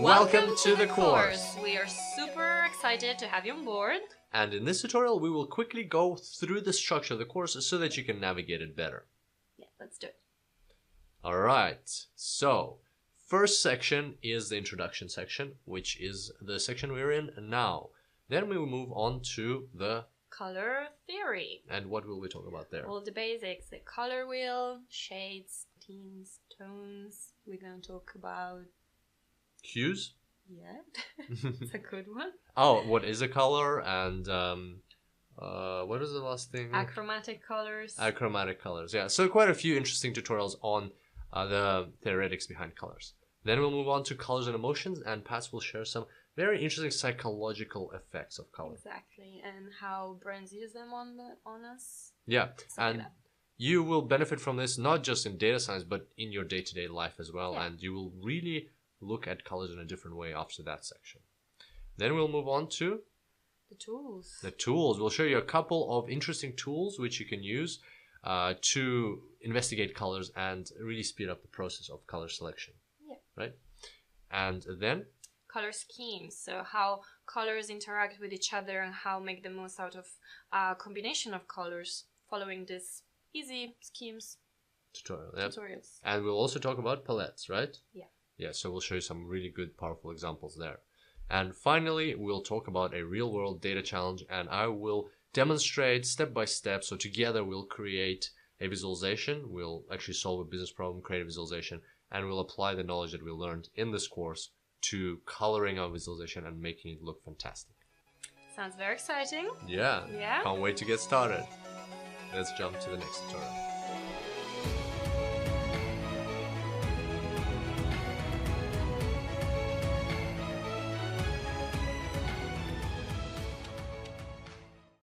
Welcome to the course. We are super excited to have you on board. And in this tutorial, we will quickly go through the structure of the course so that you can navigate it better. Yeah, let's do it. All right. So, first section is the introduction section, which is the section we're in now. Then we will move on to the color theory. And what will we talk about there? All the basics, the color wheel, shades, tints, tones. We're going to talk about hues. Yeah, it's a good one. Oh, what is a color and what was the last thing? Achromatic colors. Achromatic colors, yeah. So quite a few interesting tutorials on the theoretics behind colors. Then we'll move on to colors and emotions, and Pat will share some very interesting psychological effects of color. Exactly, and how brains use them on us. Yeah, and you will benefit from this not just in data science, but in your day-to-day life as well. Yeah. And you will really look at colors in a different way after that section. Then we'll move on to the tools. The tools. We'll show you a couple of interesting tools which you can use to investigate colors and really speed up the process of color selection. Yeah. Right? And then color schemes. So how colors interact with each other and how make the most out of a combination of colors following this easy schemes tutorials. And we'll also talk about palettes, right? Yeah. Yeah, so we'll show you some really good, powerful examples there. And finally, we'll talk about a real-world data challenge, and I will demonstrate step by step. So together we'll create a visualization. We'll actually solve a business problem, create a visualization, and we'll apply the knowledge that we learned in this course to coloring our visualization and making it look fantastic. Sounds very exciting. Yeah. Yeah. Can't wait to get started. Let's jump to the next tutorial.